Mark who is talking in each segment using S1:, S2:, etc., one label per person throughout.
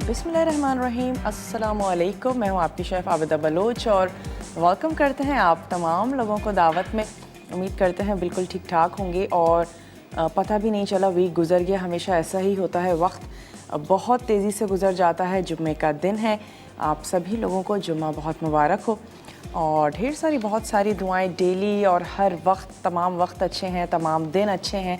S1: बिस्मिल्लाहिर्रहमानिर्रहीम, अस्सलामुअलैकुम। मैं हूँ आपकी शेफ़ आबिदा बलोच और वेलकम करते हैं आप तमाम लोगों को दावत में। उम्मीद करते हैं बिल्कुल ठीक ठाक होंगे और पता भी नहीं चला, वीक गुज़र गया। हमेशा ऐसा ही होता है, वक्त बहुत तेज़ी से गुज़र जाता है। जुम्मे का दिन है, आप सभी लोगों को जुम्मा बहुत मुबारक हो और ढेर सारी बहुत सारी दुआएं डेली और हर वक्त। तमाम वक्त अच्छे हैं, तमाम दिन अच्छे हैं,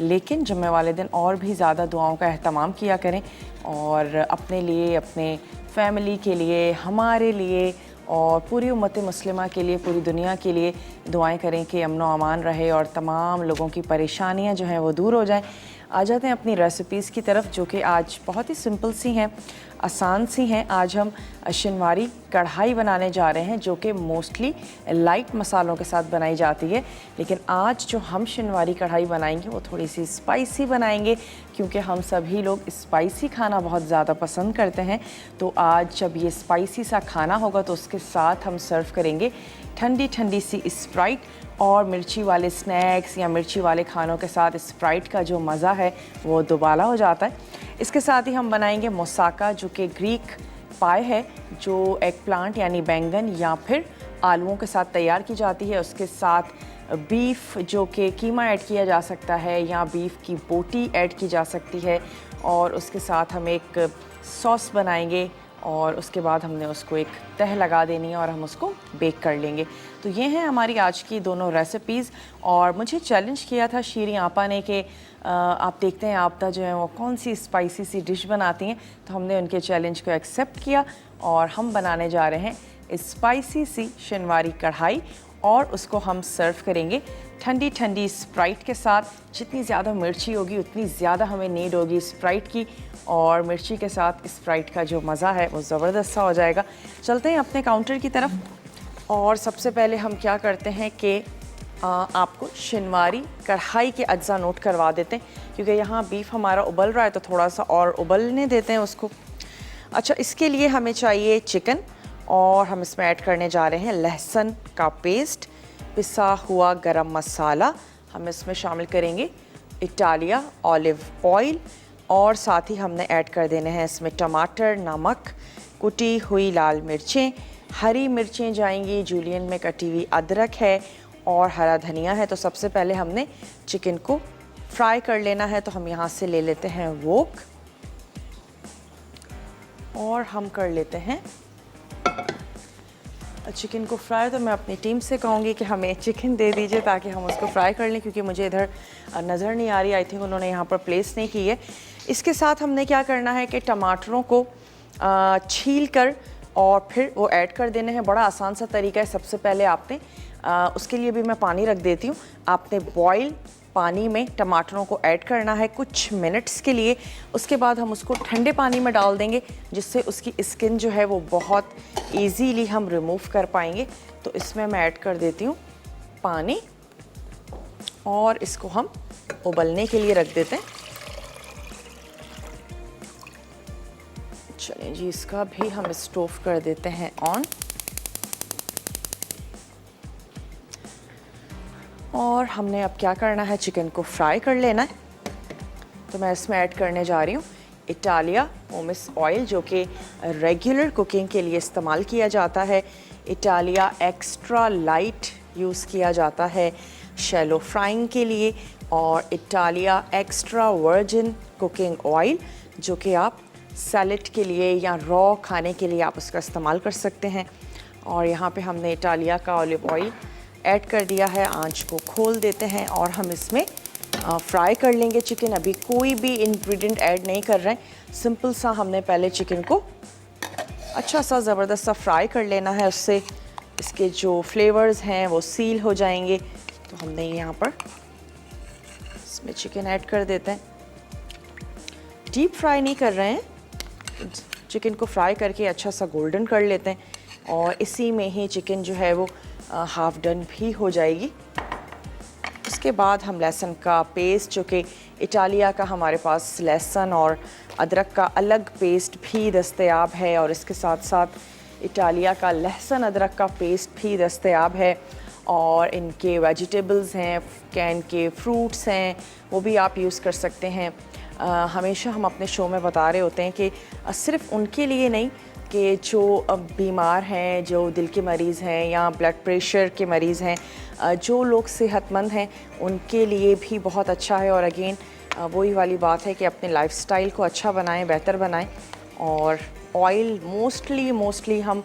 S1: लेकिन जुम्मे वाले दिन और भी ज़्यादा दुआओं का अहतमाम किया करें और अपने लिए, अपने फैमिली के लिए, हमारे लिए और पूरी उम्मत मुस्लिमा के लिए, पूरी दुनिया के लिए दुआएं करें कि अमन व अमान रहे और तमाम लोगों की परेशानियां जो हैं वो दूर हो जाएं। आ जाते हैं अपनी रेसिपीज़ की तरफ, जो कि आज बहुत ही सिंपल सी हैं, आसान सी हैं। आज हम शिनवारी कढ़ाई बनाने जा रहे हैं, जो कि मोस्टली लाइट मसालों के साथ बनाई जाती है, लेकिन आज जो हम शिनवारी कढ़ाई बनाएंगे वो थोड़ी सी स्पाइसी बनाएंगे, क्योंकि हम सभी लोग स्पाइसी खाना बहुत ज़्यादा पसंद करते हैं। तो आज जब ये स्पाइसी सा खाना होगा तो उसके साथ हम सर्व करेंगे ठंडी ठंडी सी स्प्राइट। और मिर्ची वाले स्नैक्स या मिर्ची वाले खानों के साथ स्प्राइट का जो मज़ा है वो दोबाला हो जाता है। इसके साथ ही हम बनाएंगे मोसाका, जो कि ग्रीक पाए है, जो एग प्लांट यानी बैंगन या फिर आलूओं के साथ तैयार की जाती है। उसके साथ बीफ, जो कि कीमा ऐड किया जा सकता है या बीफ की बोटी ऐड की जा सकती है। और उसके साथ हम एक सॉस बनाएंगे और उसके बाद हमने उसको एक तह लगा देनी है और हम उसको बेक कर लेंगे। तो ये हैं हमारी आज की दोनों रेसिपीज़। और मुझे चैलेंज किया था शीरी आपा ने कि आप देखते हैं आपता जो है वो कौन सी स्पाइसी सी डिश बनाती हैं, तो हमने उनके चैलेंज को एक्सेप्ट किया और हम बनाने जा रहे हैं स्पाइसी सी शिनवारी कढ़ाई और उसको हम सर्व करेंगे ठंडी ठंडी स्प्राइट के साथ। जितनी ज़्यादा मिर्ची होगी उतनी ज़्यादा हमें नीड होगी स्प्राइट की, और मिर्ची के साथ स्प्राइट का जो मज़ा है वो ज़बरदस्त सा हो जाएगा। चलते हैं अपने काउंटर की तरफ और सबसे पहले हम क्या करते हैं कि आपको शिनवारी कढ़ाई के अज्जा नोट करवा देते हैं, क्योंकि यहाँ बीफ हमारा उबल रहा है तो थोड़ा सा और उबलने देते हैं उसको। अच्छा, इसके लिए हमें चाहिए चिकन और हम इसमें ऐड करने जा रहे हैं लहसुन का पेस्ट, पिसा हुआ गरम मसाला, हम इसमें शामिल करेंगे इटालिया ऑलिव ऑयल, और साथ ही हमने ऐड कर देने हैं इसमें टमाटर, नमक, कुटी हुई लाल मिर्चें, हरी मिर्चें जाएंगी, जूलियन में कटी हुई अदरक है और हरा धनिया है। तो सबसे पहले हमने चिकन को फ्राई कर लेना है, तो हम यहाँ से ले लेते हैं वोक और हम कर लेते हैं चिकन को फ्राई। तो मैं अपनी टीम से कहूँगी कि हमें चिकन दे दीजिए ताकि हम उसको फ्राई कर लें, क्योंकि मुझे इधर नज़र नहीं आ रही। आई थिंक उन्होंने यहाँ पर प्लेस नहीं की है। इसके साथ हमने क्या करना है कि टमाटरों को छील कर और फिर वो ऐड कर देने हैं। बड़ा आसान सा तरीका है। सबसे पहले आपने उसके लिए भी मैं पानी रख देती हूँ। आपने बॉयल पानी में टमाटरों को ऐड करना है कुछ मिनट्स के लिए। उसके बाद हम उसको ठंडे पानी में डाल देंगे, जिससे उसकी स्किन जो है वो बहुत इजीली हम रिमूव कर पाएंगे। तो इसमें मैं ऐड कर देती हूँ पानी और इसको हम उबलने के लिए रख देते हैं। चलिए जी, इसका भी हम स्टोव कर देते हैं ऑन। और हमने अब क्या करना है, चिकन को फ्राई कर लेना है। तो मैं इसमें ऐड करने जा रही हूँ इटालिया ओमिस ऑयल, जो कि रेगुलर कुकिंग के लिए इस्तेमाल किया जाता है। इटालिया एक्स्ट्रा लाइट यूज़ किया जाता है शैलो फ्राइंग के लिए, और Italia extra virgin cooking oil, जो कि आप सैलेड के लिए या रॉ खाने के लिए आप उसका इस्तेमाल कर सकते हैं। और यहाँ पे हमने इटालिया का ऑलिव ऑयल ऐड कर दिया है। आंच को खोल देते हैं और हम इसमें फ्राई कर लेंगे चिकन। अभी कोई भी इंग्रेडिएंट ऐड नहीं कर रहे हैं, सिंपल सा हमने पहले चिकन को अच्छा सा ज़बरदस्त सा फ्राई कर लेना है। उससे इसके जो फ्लेवर्स हैं वो सील हो जाएंगे। तो हमने यहाँ पर इसमें चिकन ऐड कर देते हैं। डीप फ्राई नहीं कर रहे हैं, चिकन को फ्राई करके अच्छा सा गोल्डन कर लेते हैं और इसी में ही चिकन जो है वो हाफ डन भी हो जाएगी। उसके बाद हम लहसुन का पेस्ट, जो कि इटालिया का हमारे पास लहसुन और अदरक का अलग पेस्ट भी दस्तयाब है, और इसके साथ साथ इटालिया का लहसुन अदरक का पेस्ट भी दस्तयाब है। और इनके वेजिटेबल्स हैं, कैन के फ्रूट्स हैं, वो भी आप यूज़ कर सकते हैं। हमेशा हम अपने शो में बता रहे होते हैं कि सिर्फ़ उनके लिए नहीं कि जो बीमार हैं, जो दिल के मरीज़ हैं या ब्लड प्रेशर के मरीज़ हैं, जो लोग सेहतमंद हैं उनके लिए भी बहुत अच्छा है। और अगेन वही वाली बात है कि अपने लाइफस्टाइल को अच्छा बनाएं, बेहतर बनाएं। और ऑयल मोस्टली हम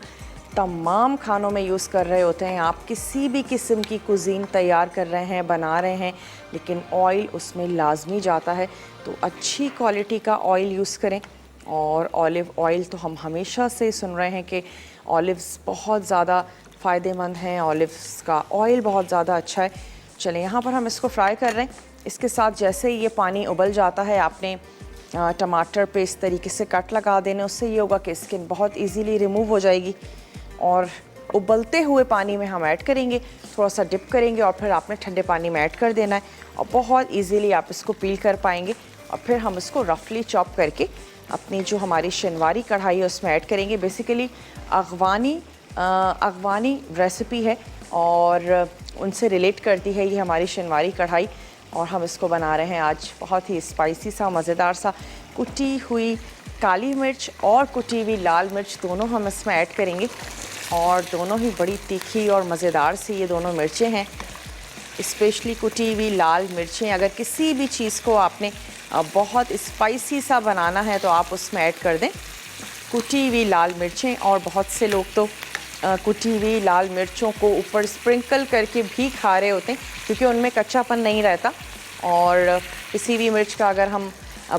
S1: तमाम खानों में यूज़ कर रहे होते हैं। आप किसी भी किस्म की कुज़ीन तैयार कर रहे हैं, बना रहे हैं, लेकिन ऑयल उसमें लाजमी जाता है। तो अच्छी क्वालिटी का ऑयल यूज़ करें। और ऑलिव ऑयल तो हम हमेशा से सुन रहे हैं कि ऑलिव्स बहुत ज़्यादा फ़ायदेमंद हैं, ऑलिव्स का ऑयल बहुत ज़्यादा अच्छा है। चलें, यहाँ पर हम इसको फ्राई कर रहे हैं। इसके साथ जैसे ही ये पानी उबल जाता है, आपने टमाटर पे इस तरीके से कट लगा देने। उससे ये होगा कि स्किन बहुत इजीली रिमूव हो जाएगी। और उबलते हुए पानी में हम ऐड करेंगे, थोड़ा सा डिप करेंगे और फिर आपने ठंडे पानी में ऐड कर देना है और बहुत इजीली आप इसको पील कर पाएंगे। और फिर हम इसको रफली चॉप करके अपनी जो हमारी शनवारी कढ़ाई है उसमें ऐड करेंगे। बेसिकली अगवानी रेसिपी है और उनसे रिलेट करती है ये हमारी शनवारी कढ़ाई। और हम इसको बना रहे हैं आज बहुत ही स्पाइसी सा, मज़ेदार सा। कुटी हुई काली मिर्च और कुटी हुई लाल मिर्च दोनों हम इसमें ऐड करेंगे और दोनों ही बड़ी तीखी और मज़ेदार सी ये दोनों मिर्चें हैं। स्पेशली कुटी हुई लाल मिर्चें, अगर किसी भी चीज़ को आपने बहुत स्पाइसी सा बनाना है तो आप उसमें ऐड कर दें कुटी हुई लाल मिर्चें। और बहुत से लोग तो कुटी हुई लाल मिर्चों को ऊपर स्प्रिंकल करके भी खा रहे होते हैं क्योंकि उनमें कच्चापन नहीं रहता। और किसी भी मिर्च का अगर हम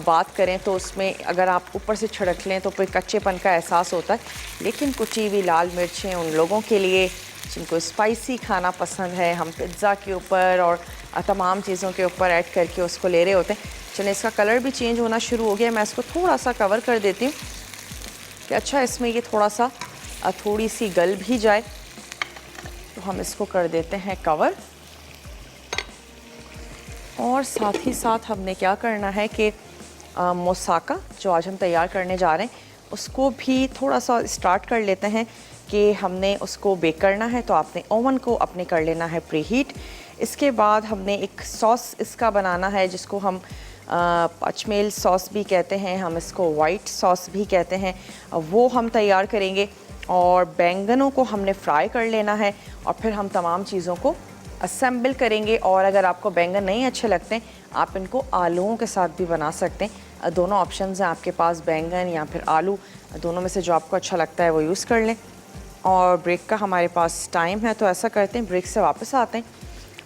S1: बात करें तो उसमें अगर आप ऊपर से छिड़क लें तो फिर कच्चेपन का एहसास होता है। लेकिन कुटी हुई लाल मिर्चें उन लोगों के लिए जिनको स्पाइसी खाना पसंद है, हम पिज़्ज़ा के ऊपर और तमाम चीज़ों के ऊपर ऐड करके उसको ले रहे होते हैं। चलें, इसका कलर भी चेंज होना शुरू हो गया। मैं इसको थोड़ा सा कवर कर देती हूँ कि अच्छा इसमें ये थोड़ी सी गल भी जाए। तो हम इसको कर देते हैं कवर। और साथ ही साथ हमने क्या करना है कि मोसाका जो आज हम तैयार करने जा रहे हैं उसको भी थोड़ा सा स्टार्ट कर लेते हैं कि हमने उसको बेक करना है। तो आपने ओवन को अपने कर लेना है प्री हीट। इसके बाद हमने एक सॉस इसका बनाना है जिसको हम पचमेल सॉस भी कहते हैं, हम इसको वाइट सॉस भी कहते हैं, वो हम तैयार करेंगे। और बैंगनों को हमने फ्राई कर लेना है और फिर हम तमाम चीज़ों को असेंबल करेंगे। और अगर आपको बैंगन नहीं अच्छे लगते आप इनको आलूओं के साथ भी बना सकते हैं। दोनों ऑप्शंस हैं आपके पास, बैंगन या फिर आलू, दोनों में से जो आपको अच्छा लगता है वो यूज़ कर लें। और ब्रेक का हमारे पास टाइम है तो ऐसा करते हैं, ब्रेक से वापस आते हैं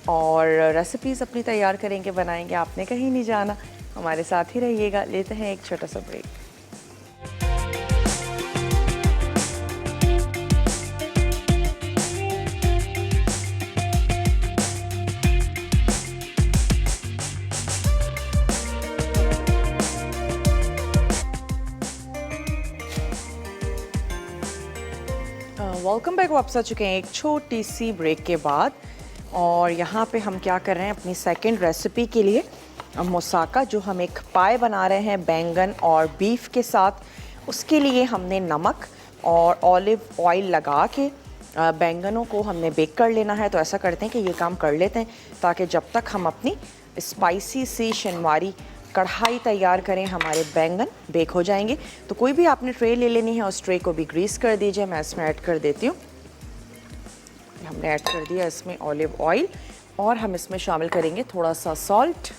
S1: और रेसिपीज़ अपनी तैयार करेंगे, बनाएंगे। आपने कहीं नहीं जाना, हमारे साथ ही रहिएगा। लेते हैं एक छोटा सा ब्रेक। Welcome back. वापस आ चुके हैं एक छोटी सी ब्रेक के बाद। और यहाँ पे हम क्या कर रहे हैं अपनी सेकंड रेसिपी के लिए मोसाका, जो हम एक पाए बना रहे हैं बैंगन और बीफ के साथ। उसके लिए हमने नमक और ऑलिव ऑयल लगा के बैंगनों को हमने बेक कर लेना है। तो ऐसा करते हैं कि ये काम कर लेते हैं ताकि जब तक हम अपनी स्पाइसी सी शनवारी कढ़ाई तैयार करें हमारे बैंगन बेक हो जाएंगे। तो कोई भी आपने ट्रे ले लेनी है, उस ट्रे को भी ग्रीस कर दीजिए। मैं इसमें ऐड कर देती हूँ। हमने ऐड कर दिया इसमें ऑलिव ऑयल और हम इसमें शामिल करेंगे थोड़ा सा सॉल्ट।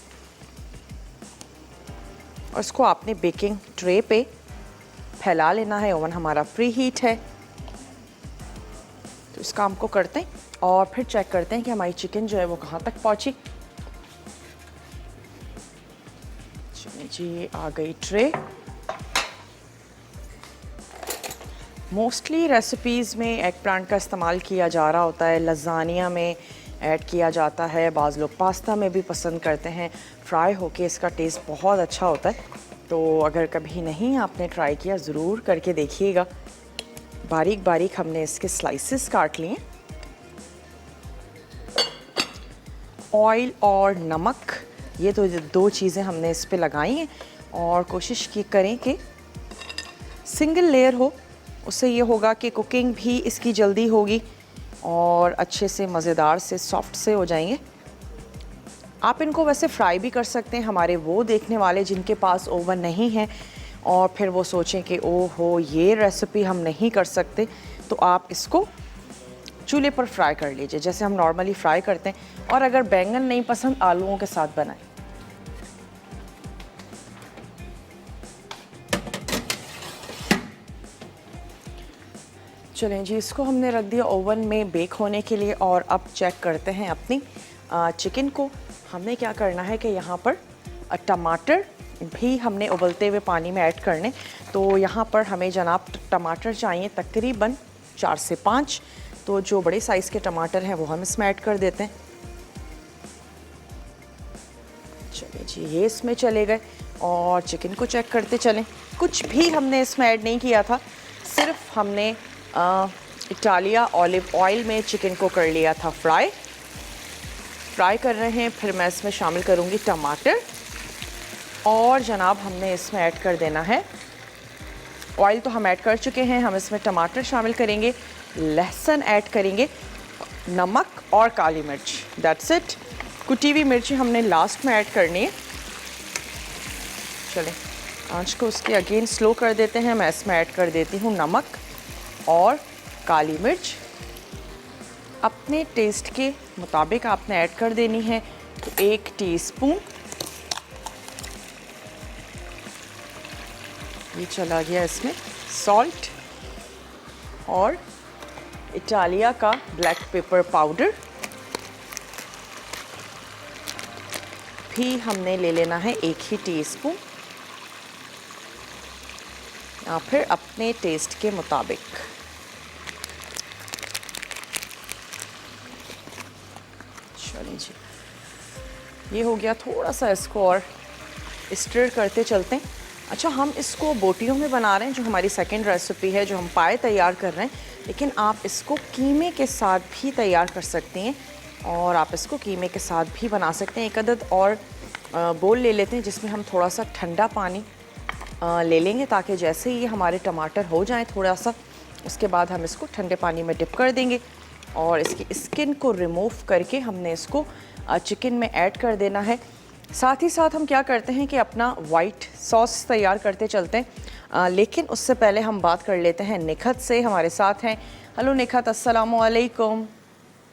S1: और इसको आपने बेकिंग ट्रे पे फैला लेना है। ओवन हमारा प्री हीट है तो इस काम को करते हैं और फिर चेक करते हैं कि हमारी चिकन जो है वो कहाँ तक पहुँची। जी, आ गई ट्रे। मोस्टली रेसिपीज़ में एग प्लांट का इस्तेमाल किया जा रहा होता है, लज़ानिया में ऐड किया जाता है, बाज़ लोग पास्ता में भी पसंद करते हैं। फ्राई होके इसका टेस्ट बहुत अच्छा होता है। तो अगर कभी नहीं आपने ट्राई किया ज़रूर करके देखिएगा। बारीक बारीक हमने इसके स्लाइसेस काट लिए। ऑयल और नमक, ये तो दो चीज़ें हमने इस पे लगाई हैं। और कोशिश की करें कि सिंगल लेयर हो, उससे ये होगा कि कुकिंग भी इसकी जल्दी होगी और अच्छे से मज़ेदार से सॉफ्ट से हो जाएंगे। आप इनको वैसे फ्राई भी कर सकते हैं। हमारे वो देखने वाले जिनके पास ओवन नहीं है और फिर वो सोचें कि ओहो ये रेसिपी हम नहीं कर सकते, तो आप इसको चूल्हे पर फ्राई कर लीजिए जैसे हम नॉर्मली फ्राई करते हैं। और अगर बैंगन नहीं पसंद, आलूओं के साथ बनाएं। चलें जी, इसको हमने रख दिया ओवन में बेक होने के लिए। और अब चेक करते हैं अपनी चिकन को। हमने क्या करना है कि यहाँ पर टमाटर भी हमने उबलते हुए पानी में ऐड करने। तो यहाँ पर हमें जनाब टमाटर चाहिए तकरीबन 4 से 5। तो जो बड़े साइज़ के टमाटर हैं वो हम इसमें ऐड कर देते हैं। चलिए जी, ये इसमें चले गए। और चिकन को चेक करते चलें। कुछ भी हमने इसमें ऐड नहीं किया था, सिर्फ हमने इटालिया ऑलिव ऑयल में चिकन को कर लिया था फ्राई कर रहे हैं। फिर मैं इसमें शामिल करूँगी टमाटर और जनाब हमने इसमें ऐड कर देना है, ऑयल तो हम ऐड कर चुके हैं, हम इसमें टमाटर शामिल करेंगे, लहसुन ऐड करेंगे, नमक और काली मिर्च, दैट्स इट। कुटी हुई मिर्ची हमने लास्ट में ऐड करनी है। चलें आंच को उसके अगेन स्लो कर देते हैं। मैं इसमें ऐड कर देती हूँ नमक और काली मिर्च। अपने टेस्ट के मुताबिक आपने ऐड कर देनी है। तो 1 टीस्पून ये चला गया इसमें सॉल्ट और इटालिया का ब्लैक पेपर पाउडर भी हमने ले लेना है 1 ही टीस्पून, या फिर अपने टेस्ट के मुताबिक। चलिए जी, ये हो गया। थोड़ा सा इसको और स्टर करते चलते हैं। अच्छा, हम इसको बोटियों में बना रहे हैं, जो हमारी सेकंड रेसिपी है, जो हम पाए तैयार कर रहे हैं। लेकिन आप इसको कीमे के साथ भी तैयार कर सकते हैं और आप इसको कीमे के साथ भी बना सकते हैं। एक अदद और बोल ले लेते हैं जिसमें हम थोड़ा सा ठंडा पानी ले लेंगे, ताकि जैसे ही हमारे टमाटर हो जाएं थोड़ा सा, उसके बाद हम इसको ठंडे पानी में डिप कर देंगे और इसकी स्किन को रिमूव करके हमने इसको चिकन में ऐड कर देना है। साथ ही साथ हम क्या करते हैं कि अपना वाइट सॉस तैयार करते चलते हैं। लेकिन उससे पहले हम बात कर लेते हैं निखत से, हमारे साथ हैं। हेलो निखत, अस्सलामु अलैकुम।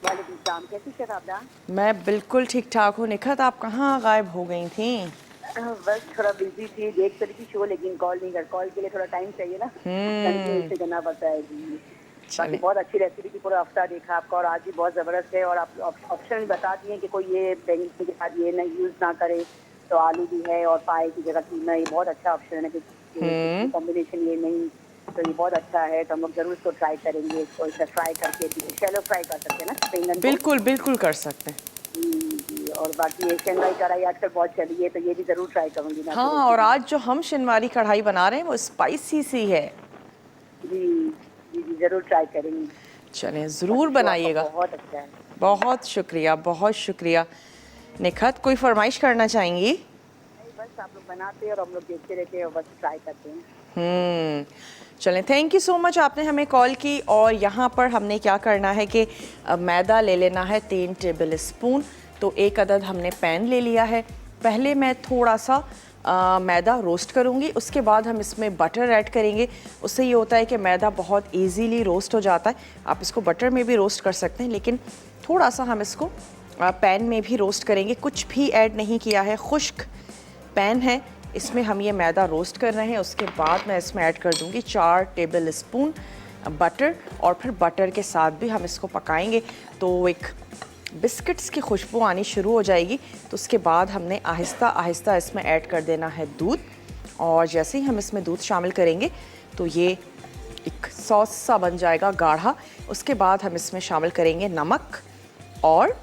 S2: वालेकुम सलाम, कैसी हैं आप?
S1: मैं बिल्कुल ठीक ठाक हूँ। निखत, आप कहाँ गायब हो गई थी?
S2: बस थोड़ा बिजी थी, देख तो रही थी शो, लेकिन कॉल नहीं कर, कॉल के लिए थोड़ा टाइम चाहिए ना, कंटिन्यू करना पड़ता है जी। बाकी बहुत अच्छी रेसिपी थी, पूरा हफ्ता देखा आपका और आज भी बहुत ज़बरदस्त है। और आप ऑप्शन भी बता दिए कि कोई ये बैंगन के साथ ये नहीं यूज़ ना करे, तो आलू भी है और पाए की जगह कीमा, ये बहुत अच्छा ऑप्शन है कि कॉम्बिनेशन ये नहीं, तो ये बहुत अच्छा है। तो हम लोग जरूर इसको ट्राई करेंगे, इसको इसे फ्राई करके शैलो फ्राई कर सकते हैं ना बैंगन।
S1: बिल्कुल बिल्कुल कर सकते हैं
S2: जी। और बाकी ये शनवाई कढ़ाई आजकल बहुत चली है, तो ये भी जरूर ट्राई करूंगी मैं।
S1: हाँ, और आज जो हम शनवारी कढ़ाई बना रहे हैं वो स्पाइसी सी है।
S2: जी जी जी, जरूर ट्राई करेंगे।
S1: चलें, ज़रूर बनाइएगा।
S2: बहुत अच्छा है।
S1: बहुत शुक्रिया, बहुत शुक्रिया। निखत, कोई फरमाइश करना चाहेंगी?
S2: बस आप लोग बनाते हैं और हम लोग देखते रहते हैं और बस ट्राई करते हैं।
S1: चलें, थैंक यू सो मच, आपने हमें कॉल की। और यहाँ पर हमने क्या करना है कि मैदा ले लेना है 3 टेबल स्पून। तो 1 अदद हमने पैन ले लिया है। पहले मैं थोड़ा सा मैदा रोस्ट करूँगी, उसके बाद हम इसमें बटर ऐड करेंगे। उससे ये होता है कि मैदा बहुत इजीली रोस्ट हो जाता है। आप इसको बटर में भी रोस्ट कर सकते हैं, लेकिन थोड़ा सा हम इसको पैन में भी रोस्ट करेंगे। कुछ भी ऐड नहीं किया है, खुश्क पैन है, इसमें हम ये मैदा रोस्ट कर रहे हैं। उसके बाद मैं इसमें ऐड कर दूंगी 4 टेबल स्पून बटर, और फिर बटर के साथ भी हम इसको पकाएंगे तो एक बिस्किट्स की खुशबू आनी शुरू हो जाएगी। तो उसके बाद हमने आहिस्ता आहिस्ता इसमें ऐड कर देना है दूध, और जैसे ही हम इसमें दूध शामिल करेंगे तो ये एक सॉस सा बन जाएगा गाढ़ा। उसके बाद हम इसमें शामिल करेंगे नमक और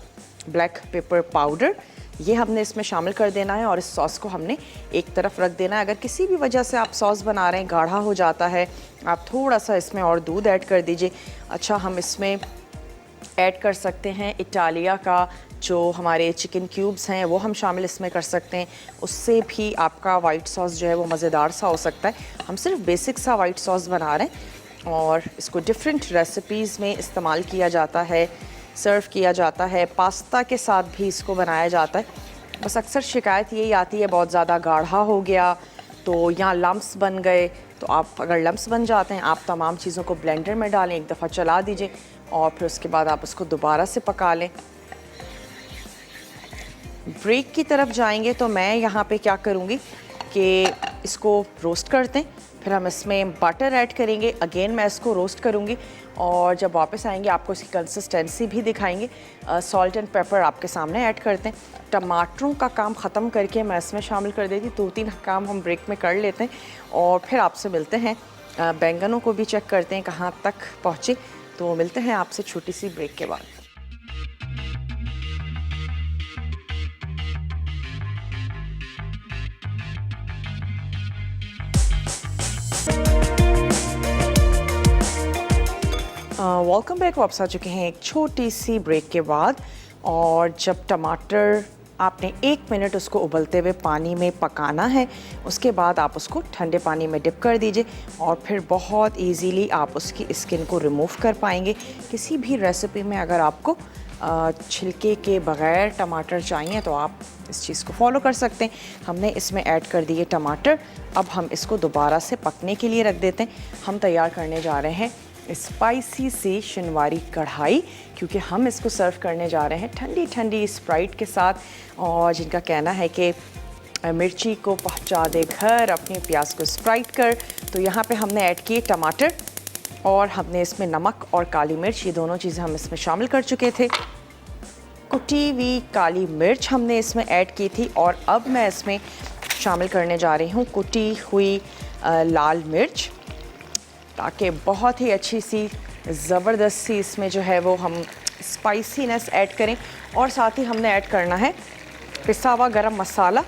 S1: ब्लैक पेपर पाउडर, ये हमने इसमें शामिल कर देना है और इस सॉस को हमने एक तरफ रख देना है। अगर किसी भी वजह से आप सॉस बना रहे हैं, गाढ़ा हो जाता है, आप थोड़ा सा इसमें और दूध ऐड कर दीजिए। अच्छा, हम इसमें ऐड कर सकते हैं इटालिया का जो हमारे चिकन क्यूब्स हैं, वो हम शामिल इसमें कर सकते हैं। उससे भी आपका वाइट सॉस जो है वो मज़ेदार सा हो सकता है। हम सिर्फ बेसिक सा वाइट सॉस बना रहे हैं और इसको डिफरेंट रेसिपीज़ में इस्तेमाल किया जाता है, सर्व किया जाता है। पास्ता के साथ भी इसको बनाया जाता है। बस अक्सर शिकायत यही आती है बहुत ज़्यादा गाढ़ा हो गया तो यहाँ लम्प्स बन गए। तो आप अगर लम्प्स बन जाते हैं, आप तमाम चीज़ों को ब्लेंडर में डालें, एक दफ़ा चला दीजिए और फिर उसके बाद आप उसको दोबारा से पका लें। ब्रेक की तरफ जाएंगे तो मैं यहाँ पे क्या करूँगी कि इसको रोस्ट करते हैं, फिर हम इसमें बटर ऐड करेंगे। अगेन मैं इसको रोस्ट करूँगी और जब वापस आएंगे आपको इसकी कंसिस्टेंसी भी दिखाएंगे। सॉल्ट एंड पेपर आपके सामने ऐड करते हैं। टमाटरों का काम ख़त्म करके मैं इसमें शामिल कर देती, 2-3 काम हम ब्रेक में कर लेते हैं और फिर आपसे मिलते हैं। बैंगनों को भी चेक करते हैं कहाँ तक पहुँचे, तो मिलते हैं आपसे छोटी सी ब्रेक के बाद। Welcome back. वापस आ चुके हैं एक छोटी सी ब्रेक के बाद। और जब टमाटर आपने 1 मिनट उसको उबलते हुए पानी में पकाना है, उसके बाद आप उसको ठंडे पानी में डिप कर दीजिए और फिर बहुत इजीली आप उसकी स्किन को रिमूव कर पाएंगे। किसी भी रेसिपी में अगर आपको छिलके के बग़ैर टमाटर चाहिए तो आप इस चीज़ को फॉलो कर सकते हैं। हमने इसमें ऐड कर दिए टमाटर। अब हम इसको दोबारा से पकने के लिए रख देते हैं। हम तैयार करने जा रहे हैं स्पाइसी सी शिनवारी कढ़ाई, क्योंकि हम इसको सर्व करने जा रहे हैं ठंडी ठंडी स्प्राइट के साथ। और जिनका कहना है कि मिर्ची को पहुंचा दे घर, अपनी प्याज को स्प्राइट कर, तो यहाँ पे हमने ऐड किए टमाटर और हमने इसमें नमक और काली मिर्च, ये दोनों चीज़ें हम इसमें शामिल कर चुके थे। कुटी हुई काली मिर्च हमने इसमें ऐड की थी और अब मैं इसमें शामिल करने जा रही हूँ कुटी हुई लाल मिर्च, ताकि बहुत ही अच्छी सी ज़बरदस्त सी इसमें जो है वो हम स्पाइसीनेस ऐड करें। और साथ ही हमने ऐड करना है पिसा हुआ गरम मसाला,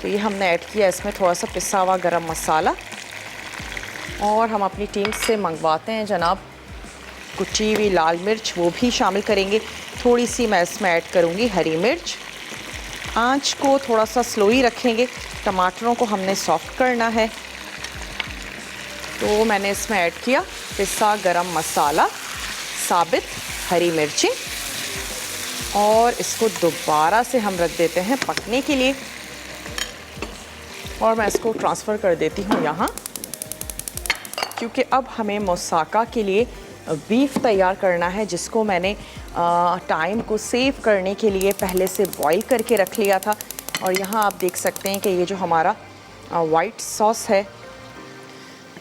S1: तो ये हमने ऐड किया इसमें थोड़ा सा पिसा हुआ गरम मसाला। और हम अपनी टीम से मंगवाते हैं जनाब कुटी हुई लाल मिर्च, वो भी शामिल करेंगे। थोड़ी सी मैं इसमें ऐड करूँगी हरी मिर्च। आँच को थोड़ा सा स्लो ही रखेंगे, टमाटरों को हमने सॉफ्ट करना है। तो मैंने इसमें ऐड किया पिसा गरम मसाला, साबित हरी मिर्ची और इसको दोबारा से हम रख देते हैं पकने के लिए। और मैं इसको ट्रांसफ़र कर देती हूँ यहाँ, क्योंकि अब हमें मौसाका के लिए बीफ तैयार करना है, जिसको मैंने टाइम को सेव करने के लिए पहले से बॉईल करके रख लिया था। और यहाँ आप देख सकते हैं कि ये जो हमारा वाइट सॉस है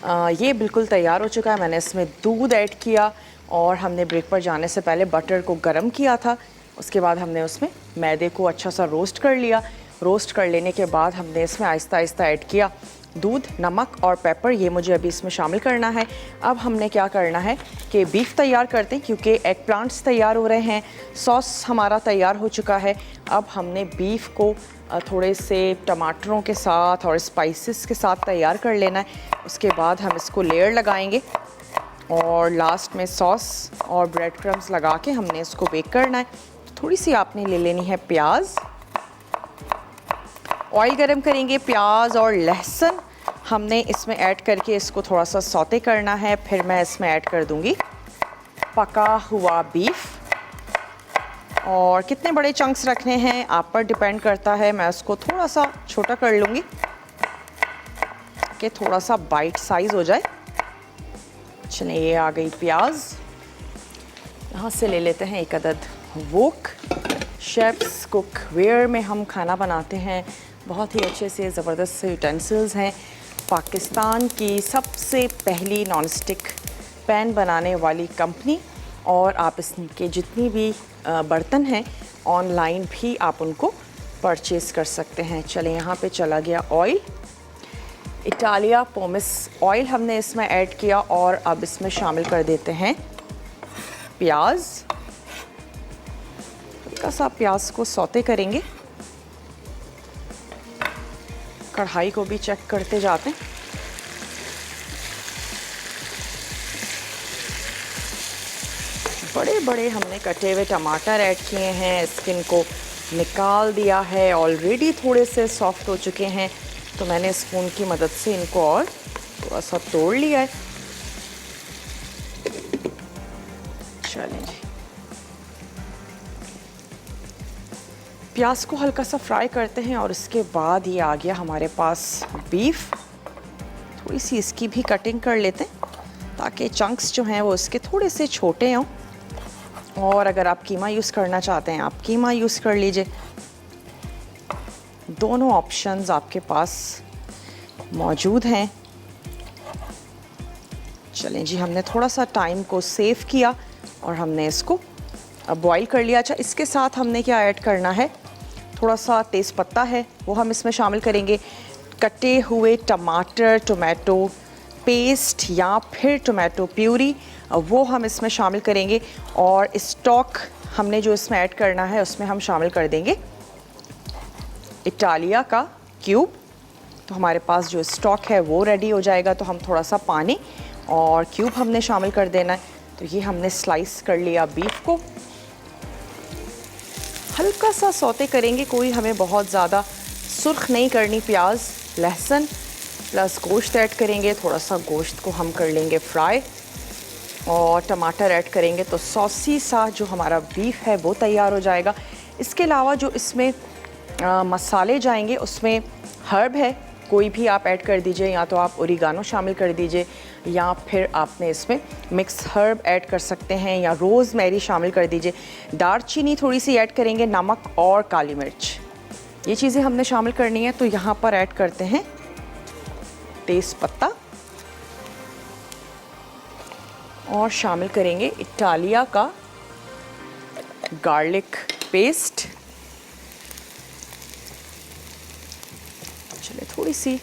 S1: ये बिल्कुल तैयार हो चुका है। मैंने इसमें दूध ऐड किया और हमने ब्रेक पर जाने से पहले बटर को गरम किया था। उसके बाद हमने उसमें मैदे को अच्छा सा रोस्ट कर लिया। रोस्ट कर लेने के बाद हमने इसमें आहिस्ता आहिस्ता ऐड किया दूध, नमक और पेपर, ये मुझे अभी इसमें शामिल करना है। अब हमने क्या करना है कि बीफ तैयार करते हैं, क्योंकि एग प्लांट्स तैयार हो रहे हैं, सॉस हमारा तैयार हो चुका है। अब हमने बीफ को थोड़े से टमाटरों के साथ और स्पाइसेस के साथ तैयार कर लेना है। उसके बाद हम इसको लेयर लगाएंगे और लास्ट में सॉस और ब्रेड क्रम्स लगा के हमने इसको बेक करना है। थोड़ी सी आपने ले लेनी है प्याज, ऑयल गरम करेंगे, प्याज और लहसुन हमने इसमें ऐड करके इसको थोड़ा सा सौते करना है। फिर मैं इसमें ऐड कर दूंगी पका हुआ बीफ। और कितने बड़े चंक्स रखने हैं आप पर डिपेंड करता है। मैं उसको थोड़ा सा छोटा कर लूँगी कि थोड़ा सा बाइट साइज़ हो जाए। चलिए, ये आ गई प्याज। यहाँ से ले लेते हैं एक अदद वोक। शेफ्स कुक वेयर में हम खाना बनाते हैं, बहुत ही अच्छे से ज़बरदस्त से यूटेंसिल्स हैं। पाकिस्तान की सबसे पहली नॉन स्टिक पैन बनाने वाली कंपनी, और आप इसके जितनी भी बर्तन हैं ऑनलाइन भी आप उनको परचेज़ कर सकते हैं। चलें, यहाँ पे चला गया ऑयल। इटालिया पोमिस ऑयल हमने इसमें ऐड किया और अब इसमें शामिल कर देते हैं प्याज। हल्का सा प्याज को सौते करेंगे, कढ़ाई को भी चेक करते जाते हैं। बड़े बड़े हमने कटे हुए टमाटर ऐड किए हैं, स्किन को निकाल दिया है, ऑलरेडी थोड़े से सॉफ्ट हो चुके हैं, तो मैंने स्पून की मदद से इनको और थोड़ा सा तोड़ लिया है। चलें जी, प्याज को हल्का सा फ्राई करते हैं और उसके बाद ये आ गया हमारे पास बीफ। थोड़ी सी इसकी भी कटिंग कर लेते हैं ताकि चंक्स जो हैं वो इसके थोड़े से छोटे हों। और अगर आप कीमा यूज़ करना चाहते हैं आप कीमा यूज़ कर लीजिए। दोनों ऑप्शंस आपके पास मौजूद हैं। चलें जी, हमने थोड़ा सा टाइम को सेव किया और हमने इसको अब बॉईल कर लिया। अच्छा, इसके साथ हमने क्या ऐड करना है, थोड़ा सा तेज़ पत्ता है वो हम इसमें शामिल करेंगे। कटे हुए टमाटर, टोमेटो पेस्ट या फिर टोमेटो प्यूरी वो हम इसमें शामिल करेंगे। और स्टॉक हमने जो इसमें ऐड करना है उसमें हम शामिल कर देंगे इटालिया का क्यूब। तो हमारे पास जो स्टॉक है वो रेडी हो जाएगा। तो हम थोड़ा सा पानी और क्यूब हमने शामिल कर देना है। तो ये हमने स्लाइस कर लिया बीफ को, हल्का सा सौते करेंगे, कोई हमें बहुत ज़्यादा सुर्ख नहीं करनी। प्याज, लहसुन प्लस गोश्त ऐड करेंगे। थोड़ा सा गोश्त को हम कर लेंगे फ्राई और टमाटर ऐड करेंगे तो सॉसी सा जो हमारा बीफ है वो तैयार हो जाएगा। इसके अलावा जो इसमें मसाले जाएंगे उसमें हर्ब है, कोई भी आप ऐड कर दीजिए, या तो आप ओरिगानो शामिल कर दीजिए या फिर आपने इसमें मिक्स हर्ब ऐड कर सकते हैं या रोज़मेरी शामिल कर दीजिए। दालचीनी थोड़ी सी ऐड करेंगे, नमक और काली मिर्च, ये चीज़ें हमने शामिल करनी है। तो यहाँ पर ऐड करते हैं तेज़ पत्ता और शामिल करेंगे इटालिया का गार्लिक पेस्ट। चलिए, थोड़ी सी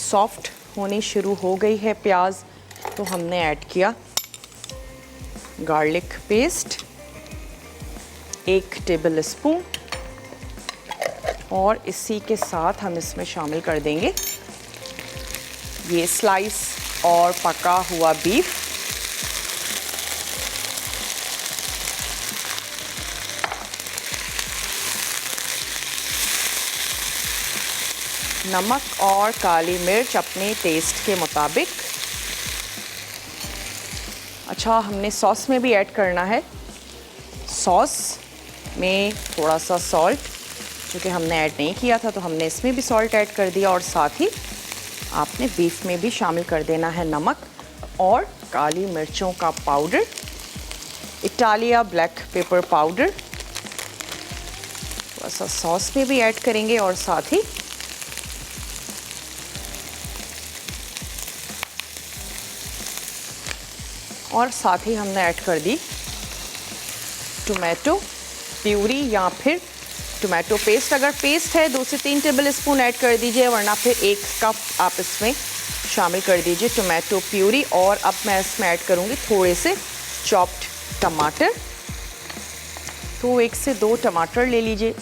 S1: सॉफ्ट होनी शुरू हो गई है प्याज, तो हमने ऐड किया गार्लिक पेस्ट 1 टेबल स्पून और इसी के साथ हम इसमें शामिल कर देंगे ये स्लाइस और पका हुआ बीफ। नमक और काली मिर्च अपने टेस्ट के मुताबिक। अच्छा, हमने सॉस में भी ऐड करना है। सॉस में थोड़ा सा सॉल्ट, क्योंकि हमने ऐड नहीं किया था तो हमने इसमें भी सॉल्ट ऐड कर दिया। और साथ ही आपने बीफ में भी शामिल कर देना है नमक और काली मिर्चों का powder, Italia black pepper powder. थोड़ा सा सॉस में भी ऐड करेंगे और साथ ही हमने ऐड कर दी टोमेटो प्यूरी या फिर टोमेटो पेस्ट। अगर पेस्ट है 2 से 3 टेबल स्पून ऐड कर दीजिए, वरना फिर 1 कप आप इसमें शामिल कर दीजिए टोमेटो प्यूरी। और अब मैं इसमें ऐड करूँगी थोड़े से चॉप्ड टमाटर, तो 1 से 2 टमाटर ले लीजिए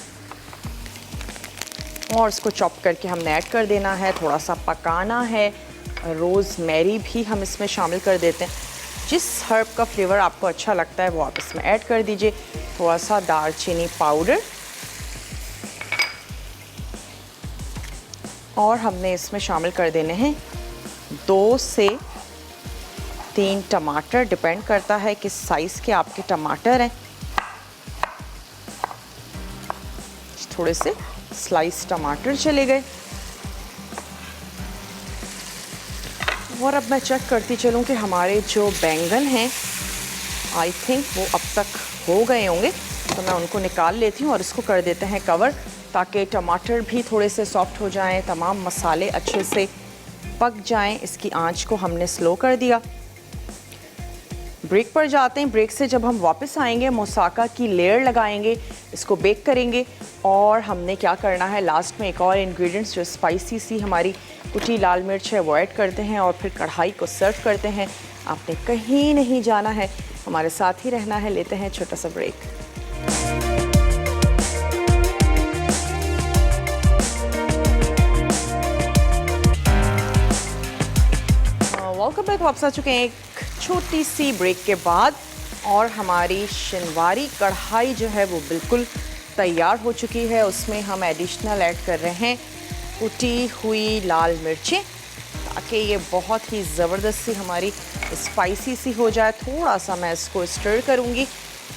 S1: और इसको चॉप करके हमने ऐड कर देना है। थोड़ा सा पकाना है। रोज़मेरी भी हम इसमें शामिल कर देते हैं। जिस हर्ब का फ्लेवर आपको अच्छा लगता है वो आप इसमें ऐड कर दीजिए। थोड़ा सा दालचीनी पाउडर और हमने इसमें शामिल कर देने हैं 2 से 3 टमाटर, डिपेंड करता है किस साइज़ के आपके टमाटर हैं। थोड़े से स्लाइस टमाटर चले गए। और अब मैं चेक करती चलूँ कि हमारे जो बैंगन हैं आई थिंक वो अब तक हो गए होंगे, तो मैं उनको निकाल लेती हूँ और इसको कर देते हैं कवर, ताकि टमाटर भी थोड़े से सॉफ्ट हो जाएं, तमाम मसाले अच्छे से पक जाएं। इसकी आंच को हमने स्लो कर दिया। ब्रेक पर जाते हैं। ब्रेक से जब हम वापस आएंगे मोसाका की लेयर लगाएंगे, इसको बेक करेंगे। और हमने क्या करना है, लास्ट में एक और इंग्रेडिएंट्स जो स्पाइसी सी हमारी कुटी लाल मिर्च है वो ऐड करते हैं और फिर कढ़ाई को सर्व करते हैं। आपने कहीं नहीं जाना है, हमारे साथ ही रहना है। लेते हैं छोटा सा ब्रेक। Welcome back. वापस आ चुके हैं एक छोटी सी ब्रेक के बाद और हमारी शिनवारी कढ़ाई जो है वो बिल्कुल तैयार हो चुकी है। उसमें हम एडिशनल ऐड कर रहे हैं कुटी हुई लाल मिर्चें, ताकि ये बहुत ही ज़बरदस्त सी हमारी स्पाइसी सी हो जाए। थोड़ा सा मैं इसको स्टर करूँगी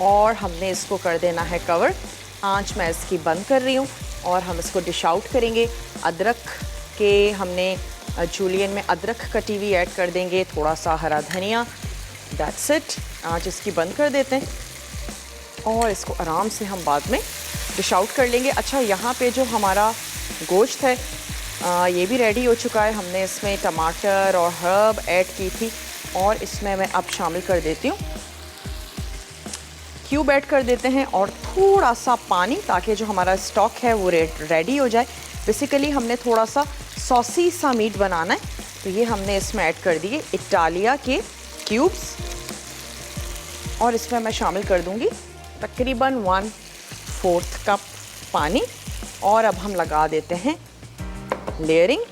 S1: और हमने इसको कर देना है कवर। आंच मैं इसकी बंद कर रही हूँ और हम इसको डिश आउट करेंगे। अदरक के हमने जूलियन में अदरक कटी हुई ऐड कर देंगे, थोड़ा सा हरा धनिया, दैट्स इट। आंच इसकी बंद कर देते हैं और इसको आराम से हम बाद में डिश आउट कर लेंगे। अच्छा, यहाँ पे जो हमारा गोश्त है ये भी रेडी हो चुका है। हमने इसमें टमाटर और हर्ब ऐड की थी और इसमें मैं अब शामिल कर देती हूँ क्यूब ऐड कर देते हैं और थोड़ा सा पानी, ताकि जो हमारा स्टॉक है वो रेडी हो जाए। बेसिकली हमने थोड़ा सा सॉसी सा मीट बनाना है, तो ये हमने इसमें ऐड कर दिए इटालिया के क्यूब्स और इसमें मैं शामिल कर दूंगी तकरीबन 1/4 कप पानी। और अब हम लगा देते हैं लेयरिंग।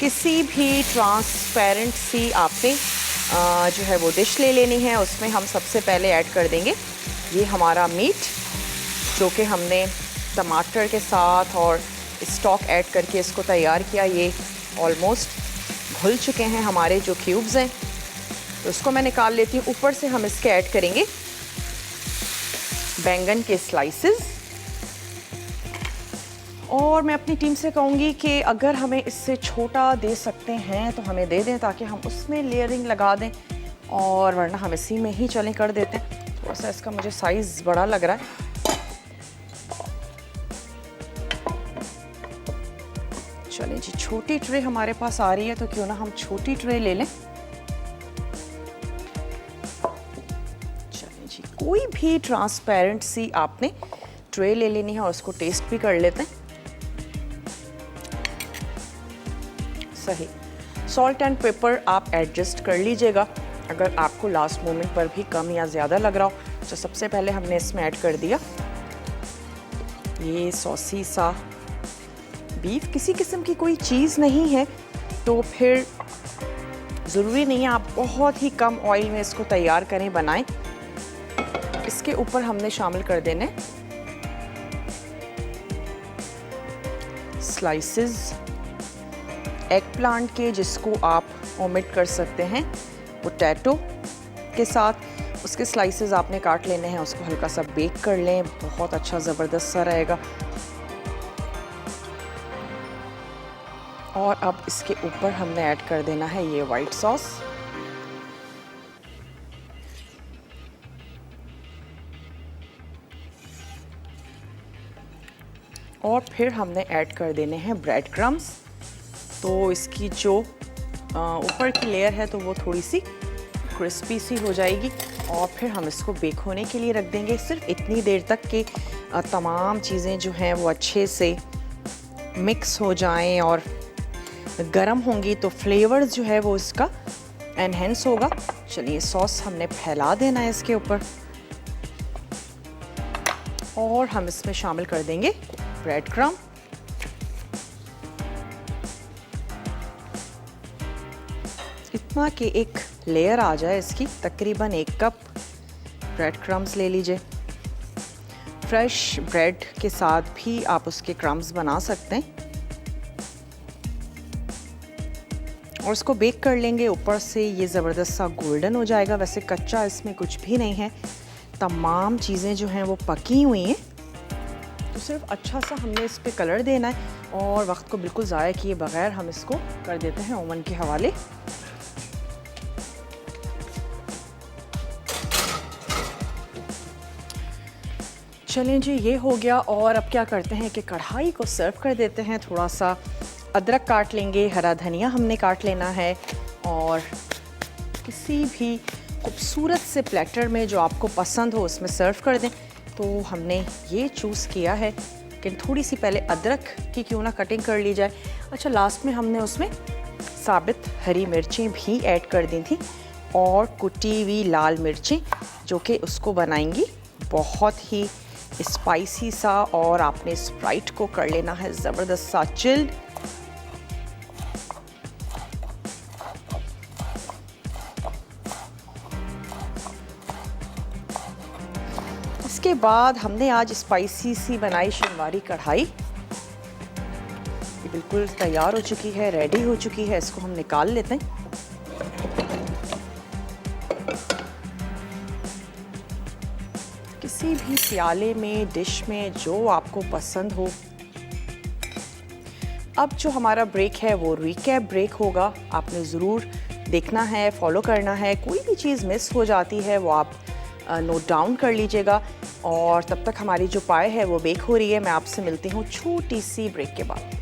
S1: किसी भी ट्रांसपेरेंट सी आपने जो है वो डिश ले लेनी है, उसमें हम सबसे पहले ऐड कर देंगे ये हमारा मीट, जो कि हमने टमाटर के साथ और स्टॉक ऐड करके इसको तैयार किया। ये ऑलमोस्ट घुल चुके हैं हमारे जो क्यूब्स हैं, तो इसको मैं निकाल लेती हूँ। ऊपर से हम इसके ऐड करेंगे बैंगन के स्लाइसेस और मैं अपनी टीम से कहूँगी कि अगर हमें इससे छोटा दे सकते हैं तो हमें दे दें, ताकि हम उसमें लेयरिंग लगा दें, और वरना हम इसी में ही चलें कर देते हैं। थोड़ा सा इसका मुझे साइज़ बड़ा लग रहा है। चलें जी, छोटी ट्रे हमारे पास आ रही है तो क्यों ना हम छोटी ट्रे ले लें। चलें जी, कोई भी ट्रांसपेरेंट सी आपने ट्रे ले लेनी है और उसको टेस्ट भी कर लेते हैं। सही सॉल्ट एंड पेपर आप एडजस्ट कर लीजिएगा अगर आपको लास्ट मोमेंट पर भी कम या ज़्यादा लग रहा हो। तो सबसे पहले हमने इसमें ऐड कर दिया ये सॉसी सा बीफ। किसी किस्म की कोई चीज़ नहीं है तो फिर ज़रूरी नहीं है आप बहुत ही कम ऑयल में इसको तैयार करें, बनाएं। इसके ऊपर हमने शामिल कर देने स्लाइसेस एग प्लांट के, जिसको आप ओमिट कर सकते हैं पोटैटो के साथ। उसके स्लाइसेस आपने काट लेने हैं, उसको हल्का सा बेक कर लें, बहुत अच्छा ज़बरदस्त सा रहेगा। और अब इसके ऊपर हमने ऐड कर देना है ये वाइट सॉस। और फिर हमने ऐड कर देने हैं ब्रेड क्रम्स। तो इसकी जो ऊपर की लेयर है तो वो थोड़ी सी क्रिस्पी सी हो जाएगी और फिर हम इसको बेक होने के लिए रख देंगे, सिर्फ इतनी देर तक कि तमाम चीज़ें जो हैं वो अच्छे से मिक्स हो जाएं और गरम होंगी तो फ्लेवर्स जो है वो इसका एनहेंस होगा। चलिए, सॉस हमने फैला देना है इसके ऊपर और हम इसमें शामिल कर देंगे ब्रेड क्रम्ब। इतना कि एक लेयर आ जाए इसकी। तकरीबन 1 कप ब्रेड क्रम्स ले लीजिए। फ्रेश ब्रेड के साथ भी आप उसके क्रम्स बना सकते हैं और उसको बेक कर लेंगे। ऊपर से ये ज़बरदस्त सा गोल्डन हो जाएगा। वैसे कच्चा इसमें कुछ भी नहीं है, तमाम चीज़ें जो हैं वो पकी हुई हैं, तो सिर्फ अच्छा सा हमने इस पे कलर देना है और वक्त को बिल्कुल ज़ाया किए बगैर हम इसको कर देते हैं ओवन के हवाले। चलें जी, ये हो गया। और अब क्या करते हैं कि कढ़ाई को सर्व कर देते हैं। थोड़ा सा अदरक काट लेंगे, हरा धनिया हमने काट लेना है और किसी भी खूबसूरत से प्लेटर में जो आपको पसंद हो उसमें सर्व कर दें। तो हमने ये चूज़ किया है कि थोड़ी सी पहले अदरक की क्यों ना कटिंग कर ली जाए। अच्छा, लास्ट में हमने उसमें साबित हरी मिर्चें भी ऐड कर दी थी और कुटी हुई लाल मिर्चें, जो कि उसको बनाएंगी बहुत ही स्पाइसी सा। और आपने स्प्राइट को कर लेना है ज़बरदस्त सा चिल्ड। इसके बाद हमने आज स्पाइसी सी बनाई शिनवारी कढ़ाई। ये बिल्कुल तैयार हो चुकी है, रेडी हो चुकी है। इसको हम निकाल लेते हैं। किसी भी प्याले में, डिश में, जो आपको पसंद हो। अब जो हमारा ब्रेक है वो रिकैप ब्रेक होगा। आपने ज़रूर देखना है, फॉलो करना है। कोई भी चीज़ मिस हो जाती है वो आप नोट डाउन कर लीजिएगा। और तब तक हमारी जो पाए है वो बेक हो रही है। मैं आपसे मिलती हूँ छोटी सी ब्रेक के बाद।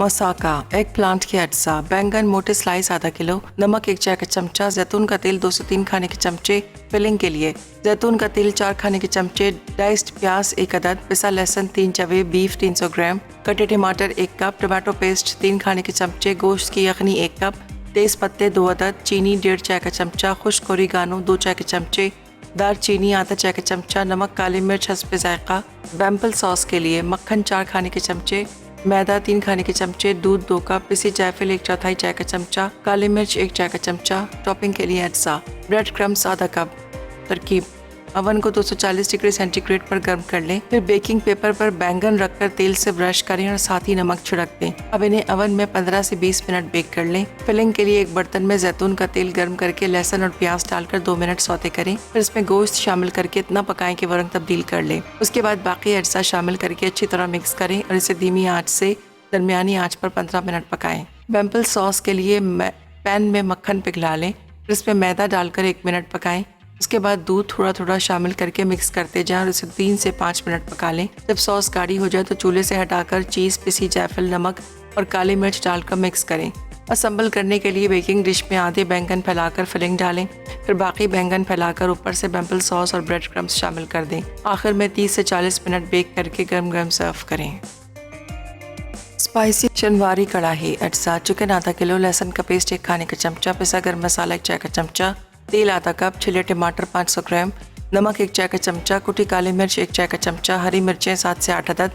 S3: मसाका, एग प्लांट के अज्जा, बैंगन मोटे स्लाइस आधा किलो, नमक 1 चाय का चमचा, जैतून का तेल 2 से 3 खाने के चमचे। फिलिंग के लिए जैतून का तेल 4 खाने के चमचे, डाइस्ड प्याज 1 अदद, पिसा लहसुन 3 चवे, बीफ 300 ग्राम, कटे टमाटर 1 कप, टमाटो पेस्ट 3 खाने के चमचे, गोश्त की यखनी 1 कप, तेज पत्ते 2 अदद, चीनी 1.5 चाय का चमचा, खुश्क ओरिगानो 2 चाय के चमचे, दालचीनी आधा चाय का चमचा, नमक, काली मिर्च हस्ब जायका। वेम्पल सॉस के लिए मक्खन 4 खाने के चमचे, मैदा 3 खाने के चमचे, दूध 2 कप, पिसी जायफल 1/4 चाय का चमचा, काली मिर्च 1 चाय का चमचा। टॉपिंग के लिए अज्जा, ब्रेड क्रम्स आधा कप। तरकीब: अवन को 240 डिग्री सेंटीग्रेड पर गर्म कर लें। फिर बेकिंग पेपर पर बैंगन रखकर तेल से ब्रश करें और साथ ही नमक छिड़क दें। अब इन्हें अवन में 15 से 20 मिनट बेक कर लें। फिलिंग के लिए एक बर्तन में जैतून का तेल गर्म करके लहसुन और प्याज डालकर 2 मिनट सौते करें। फिर इसमें गोश्त शामिल करके इतना पकाएं कि वो रंग तबदील कर लें। उसके बाद बाकी अज्जा शामिल करके अच्छी तरह मिक्स करें और इसे धीमी आंच से दरमियानी आंच पर 15 मिनट पकाएं। वेम्पल सॉस के लिए पैन में मक्खन पिघला लें। फिर इसमें मैदा डालकर 1 मिनट पकाएं। उसके बाद दूध थोड़ा थोड़ा शामिल करके मिक्स करते जाएं और इसे 3 से 5 मिनट पका लें। जब सॉस गाढ़ी हो जाए तो चूल्हे से हटाकर चीज़, पिसी जायफल, नमक और काली मिर्च डालकर मिक्स करें। असम्बल करने के लिए बेकिंग डिश में आधे बैंगन फैलाकर फिलिंग डालें। फिर बाकी बैंगन फैलाकर ऊपर से वेम्पल सॉस और ब्रेड क्रम्स शामिल कर दें। आखिर में 30 से 40 मिनट बेक करके गर्म गर्म सर्व करें। स्पाइसी शनवारी कढ़ाई अज्जा, चिकन आधा किलो, लहसुन का पेस्ट 1 खाने का चमचा, पिसा गरम मसाला 1 चाय का चमचा, तेल आधा कप, छिले टमाटर 500 ग्राम, नमक 1 चाय का चमचा, कुटी काली मिर्च 1 चाय का चमचा, हरी मिर्चें 7 से 8 अदद,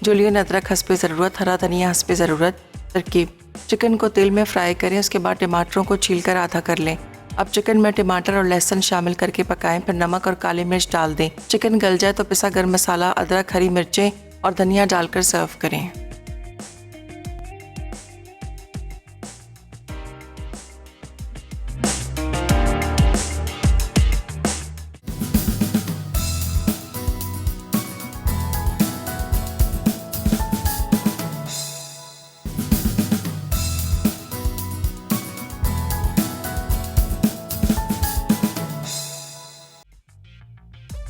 S3: जुलियन अदरक हस्बे ज़रूरत, हरा धनिया हस्बे ज़रूरत। तरकीब: चिकन को तेल में फ्राई करें। उसके बाद टमाटरों को छीलकर आधा कर लें। अब चिकन में टमाटर और लहसुन शामिल करके पकाएं। फिर नमक और काली मिर्च डाल दें। चिकन गल जाए तो पिसा गरम मसाला, अदरक, हरी मिर्चें और धनिया डालकर सर्व करें।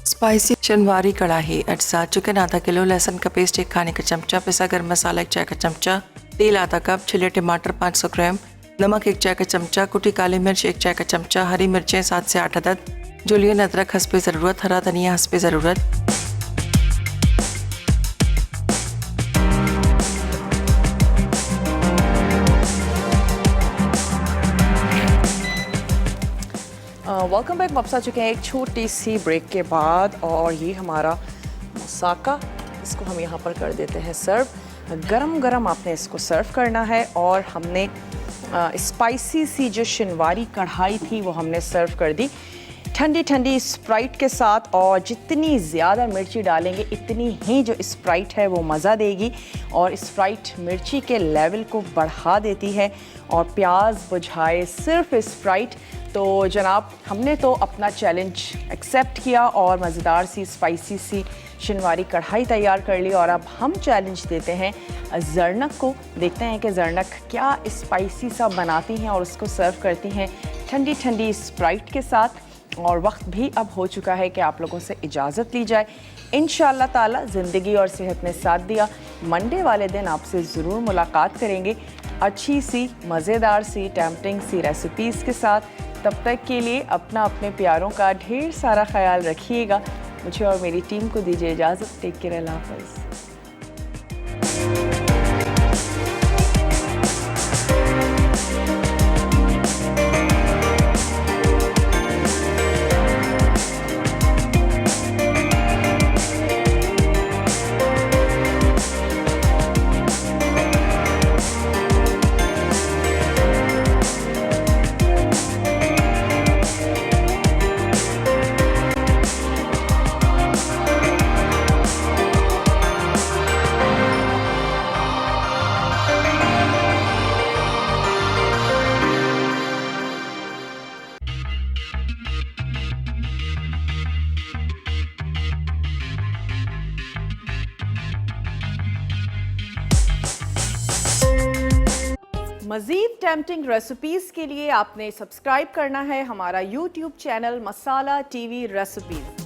S3: स्पाइसी शनवारी कढ़ाई अज्जा, चिकन आधा किलो, लहसुन का पेस्ट 1 खाने का चमचा, पिसा गरम मसाला 1 चाय का चमचा, तेल आधा कप, छिले टमाटर 500 ग्राम, नमक 1 चाय का चमचा, कुटी काली मिर्च 1 चाय का चमचा, हरी मिर्चें 7 से 8 अदद, जुलियन अदरक हस्बे ज़रूरत, हरा धनिया हस्बे ज़रूरत।
S1: Welcome back. वापस आ चुके हैं एक छोटी सी ब्रेक के बाद। और ये हमारा मसाका, इसको हम यहाँ पर कर देते हैं सर्व। गरम गरम आपने इसको सर्व करना है। और हमने स्पाइसी सी जो शनवारी कढ़ाई थी वो हमने सर्व कर दी ठंडी ठंडी स्प्राइट के साथ। और जितनी ज़्यादा मिर्ची डालेंगे इतनी ही जो स्प्राइट है वो मज़ा देगी। और स्प्राइट मिर्ची के लेवल को बढ़ा देती है और प्याज बुझाए सिर्फ स्प्राइट। तो जनाब, हमने तो अपना चैलेंज एक्सेप्ट किया और मज़ेदार सी स्पाइसी सी शनवारी कढ़ाई तैयार कर ली। और अब हम चैलेंज देते हैं जरनक को। देखते हैं कि जरनक क्या स्पाइसी सा बनाती हैं और उसको सर्व करती हैं ठंडी ठंडी स्प्राइट के साथ। और वक्त भी अब हो चुका है कि आप लोगों से इजाज़त ली जाए। इंशाअल्लाह ताला ज़िंदगी और सेहत ने साथ दिया, मंडे वाले दिन आपसे ज़रूर मुलाकात करेंगे अच्छी सी मज़ेदार सी टेम्पटिंग सी रेसिपीज़ के साथ। तब तक के लिए अपना अपने प्यारों का ढेर सारा ख्याल रखिएगा। मुझे और मेरी टीम को दीजिए इजाज़त। टेक केयर, अल्लाह हाफ़िज़।
S4: मज़ीद टेम्पटिंग रेसिपीज़ के लिए आपने सब्सक्राइब करना है हमारा YouTube चैनल मसाला टीवी रेसिपीज़।